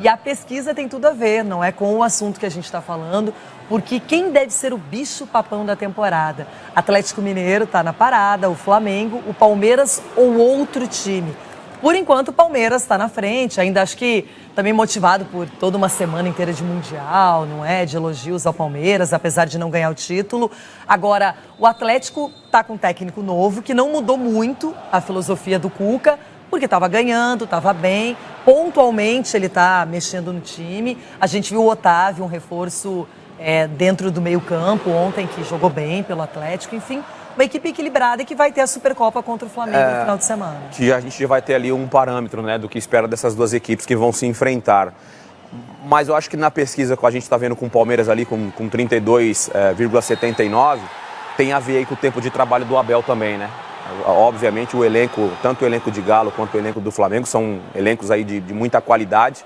E a pesquisa tem tudo a ver, não é com o assunto que a gente está falando, porque quem deve ser o bicho-papão da temporada? Atlético Mineiro está na parada, o Flamengo, o Palmeiras ou outro time? Por enquanto, o Palmeiras está na frente, ainda acho que também motivado por toda uma semana inteira de Mundial, não é? De elogios ao Palmeiras, apesar de não ganhar o título. Agora, o Atlético está com um técnico novo, que não mudou muito a filosofia do Cuca, porque estava ganhando, estava bem. Pontualmente ele está mexendo no time. A gente viu o Otávio, um reforço dentro do meio-campo ontem, que jogou bem pelo Atlético. Enfim, uma equipe equilibrada e que vai ter a Supercopa contra o Flamengo no final de semana. Que a gente vai ter ali um parâmetro, né, do que espera dessas duas equipes que vão se enfrentar. Mas eu acho que na pesquisa que a gente está vendo com o Palmeiras ali, com 32,79, tem a ver aí com o tempo de trabalho do Abel também, né? Obviamente o elenco, tanto o elenco de Galo quanto o elenco do Flamengo, são elencos aí de muita qualidade,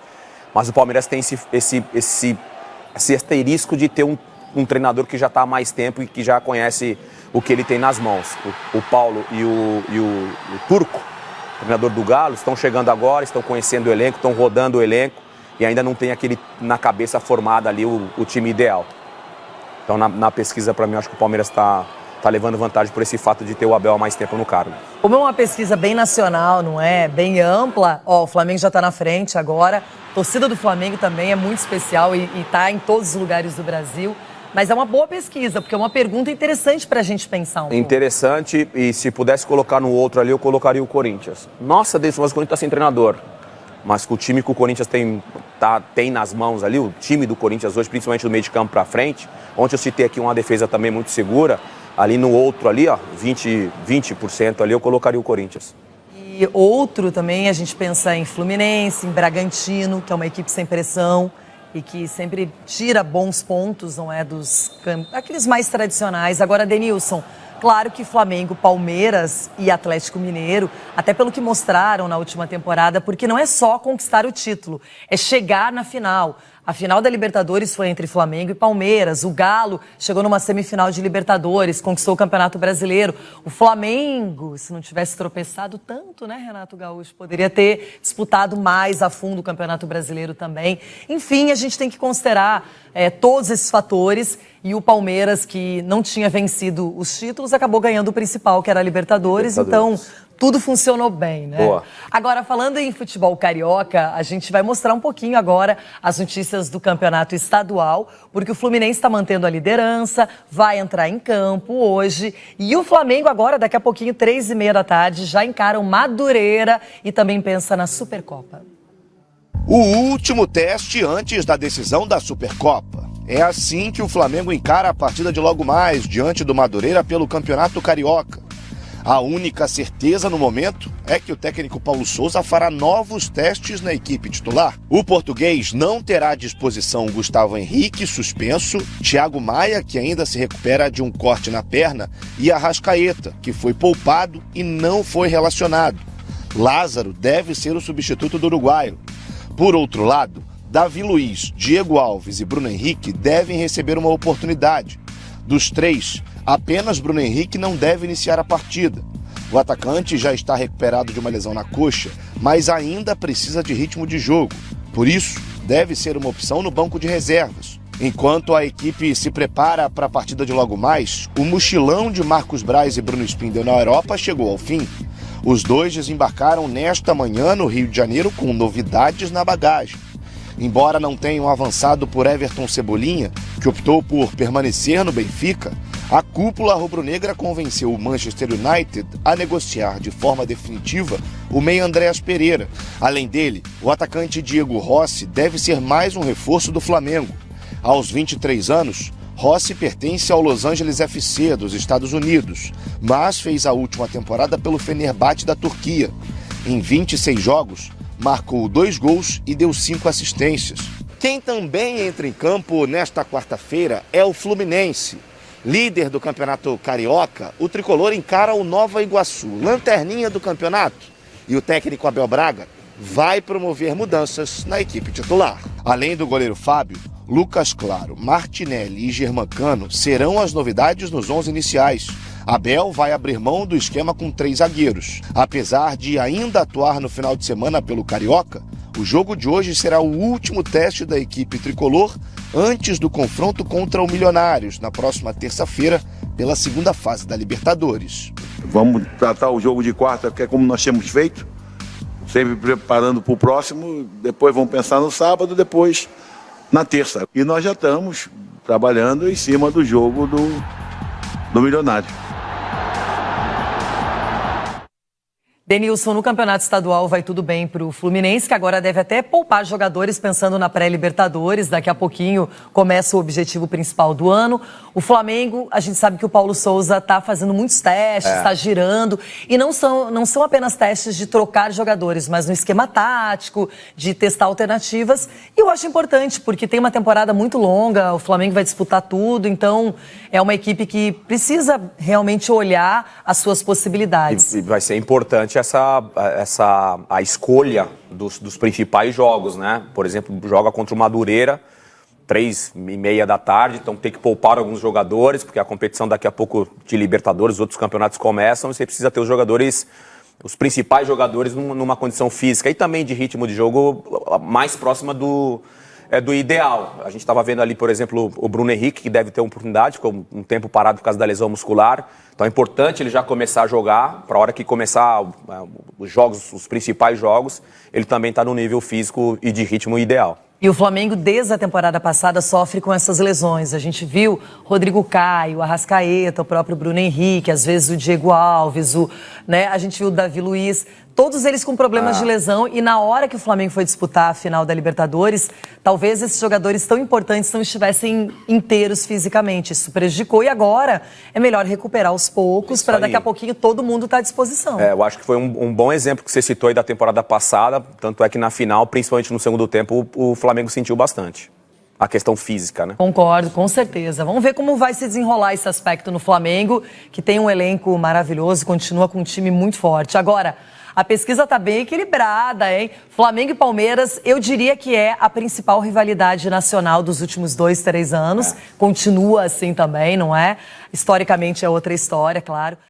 mas o Palmeiras tem esse asterisco de ter um treinador que já está há mais tempo e que já conhece o que ele tem nas mãos. O Paulo e o Turco, treinador do Galo, estão chegando agora, estão conhecendo o elenco, estão rodando o elenco e ainda não tem aquele na cabeça formada ali o time ideal. Então na pesquisa, para mim, eu acho que o Palmeiras está levando vantagem por esse fato de ter o Abel há mais tempo no cargo. Como é uma pesquisa bem nacional, não é? Bem ampla, o Flamengo já está na frente agora. A torcida do Flamengo também é muito especial e está em todos os lugares do Brasil. Mas é uma boa pesquisa, porque é uma pergunta interessante para a gente pensar um pouco. Interessante, e se pudesse colocar no outro ali, eu colocaria o Corinthians. Nossa, Deus, mas o Corinthians está sem treinador. Mas com o time que o Corinthians tem nas mãos ali, o time do Corinthians hoje, principalmente do meio de campo para frente, ontem eu citei aqui uma defesa também muito segura, ali no outro ali, ó, 20% ali, eu colocaria o Corinthians. E outro também, a gente pensa em Fluminense, em Bragantino, que é uma equipe sem pressão e que sempre tira bons pontos, não é, aqueles mais tradicionais. Agora, Denilson, claro que Flamengo, Palmeiras e Atlético Mineiro, até pelo que mostraram na última temporada, porque não é só conquistar o título, é chegar na final. A final da Libertadores foi entre Flamengo e Palmeiras. O Galo chegou numa semifinal de Libertadores, conquistou o Campeonato Brasileiro. O Flamengo, se não tivesse tropeçado tanto, né, Renato Gaúcho, poderia ter disputado mais a fundo o Campeonato Brasileiro também. Enfim, a gente tem que considerar todos esses fatores. E o Palmeiras, que não tinha vencido os títulos, acabou ganhando o principal, que era a Libertadores. Então, tudo funcionou bem, né? Boa. Agora, falando em futebol carioca, a gente vai mostrar um pouquinho agora as notícias do campeonato estadual, porque o Fluminense está mantendo a liderança, vai entrar em campo hoje. E o Flamengo agora, daqui a pouquinho, 3h30 da tarde, já encara o Madureira e também pensa na Supercopa. O último teste antes da decisão da Supercopa. É assim que o Flamengo encara a partida de logo mais, diante do Madureira pelo Campeonato Carioca. A única certeza no momento é que o técnico Paulo Souza fará novos testes na equipe titular. O português não terá à disposição Gustavo Henrique, suspenso, Thiago Maia, que ainda se recupera de um corte na perna, e Arrascaeta, que foi poupado e não foi relacionado. Lázaro deve ser o substituto do uruguaio. Por outro lado, Davi Luiz, Diego Alves e Bruno Henrique devem receber uma oportunidade. Dos três, apenas Bruno Henrique não deve iniciar a partida. O atacante já está recuperado de uma lesão na coxa, mas ainda precisa de ritmo de jogo. Por isso, deve ser uma opção no banco de reservas. Enquanto a equipe se prepara para a partida de logo mais, o mochilão de Marcos Braz e Bruno Spindel na Europa chegou ao fim. Os dois desembarcaram nesta manhã no Rio de Janeiro com novidades na bagagem. Embora não tenham avançado por Everton Cebolinha, que optou por permanecer no Benfica, a cúpula rubro-negra convenceu o Manchester United a negociar de forma definitiva o meia Andréas Pereira. Além dele, o atacante Diego Rossi deve ser mais um reforço do Flamengo. Aos 23 anos, Rossi pertence ao Los Angeles FC dos Estados Unidos, mas fez a última temporada pelo Fenerbahçe da Turquia. Em 26 jogos, marcou 2 gols e deu 5 assistências. Quem também entra em campo nesta quarta-feira é o Fluminense. Líder do Campeonato Carioca, o tricolor encara o Nova Iguaçu, lanterninha do campeonato. E o técnico Abel Braga vai promover mudanças na equipe titular. Além do goleiro Fábio, Lucas Claro, Martinelli e Germancano serão as novidades nos 11 iniciais. Abel vai abrir mão do esquema com 3 zagueiros. Apesar de ainda atuar no final de semana pelo Carioca, O jogo de hoje será o último teste da equipe tricolor antes do confronto contra o Milionários, na próxima terça-feira, pela segunda fase da Libertadores. Vamos tratar o jogo de quarta, que é como nós temos feito, sempre preparando para o próximo, depois vamos pensar no sábado, depois na terça. E nós já estamos trabalhando em cima do jogo do Milionário. Denilson, no campeonato estadual vai tudo bem para o Fluminense, que agora deve até poupar jogadores pensando na pré-Libertadores. Daqui a pouquinho começa o objetivo principal do ano. O Flamengo, a gente sabe que o Paulo Souza está fazendo muitos testes, está girando. E não são apenas testes de trocar jogadores, mas no esquema tático, de testar alternativas. E eu acho importante, porque tem uma temporada muito longa, o Flamengo vai disputar tudo. Então, é uma equipe que precisa realmente olhar as suas possibilidades. E vai ser importante a escolha dos principais jogos, né? Por exemplo, joga contra o Madureira, 3h30 da tarde, então tem que poupar alguns jogadores, porque a competição daqui a pouco de Libertadores, outros campeonatos começam, e você precisa ter os principais jogadores numa condição física e também de ritmo de jogo mais próxima do ideal. A gente estava vendo ali, por exemplo, o Bruno Henrique, que deve ter uma oportunidade, ficou um tempo parado por causa da lesão muscular. Então é importante ele já começar a jogar, para a hora que começar os principais jogos, ele também está no nível físico e de ritmo ideal. E o Flamengo, desde a temporada passada, sofre com essas lesões. A gente viu Rodrigo Caio, Arrascaeta, o próprio Bruno Henrique, às vezes o Diego Alves, a gente viu o Davi Luiz, todos eles com problemas de lesão. E na hora que o Flamengo foi disputar a final da Libertadores, talvez esses jogadores tão importantes não estivessem inteiros fisicamente. Isso prejudicou e agora é melhor recuperar aos poucos para daqui a pouquinho todo mundo estar à disposição. Eu acho que foi um bom exemplo que você citou aí da temporada passada, tanto é que na final, principalmente no segundo tempo, o Flamengo sentiu bastante a questão física, né? Concordo, com certeza. Vamos ver como vai se desenrolar esse aspecto no Flamengo, que tem um elenco maravilhoso, continua com um time muito forte. Agora, a pesquisa está bem equilibrada, hein? Flamengo e Palmeiras, eu diria que é a principal rivalidade nacional dos últimos 2, 3 anos. Continua assim também, não é? Historicamente é outra história, claro.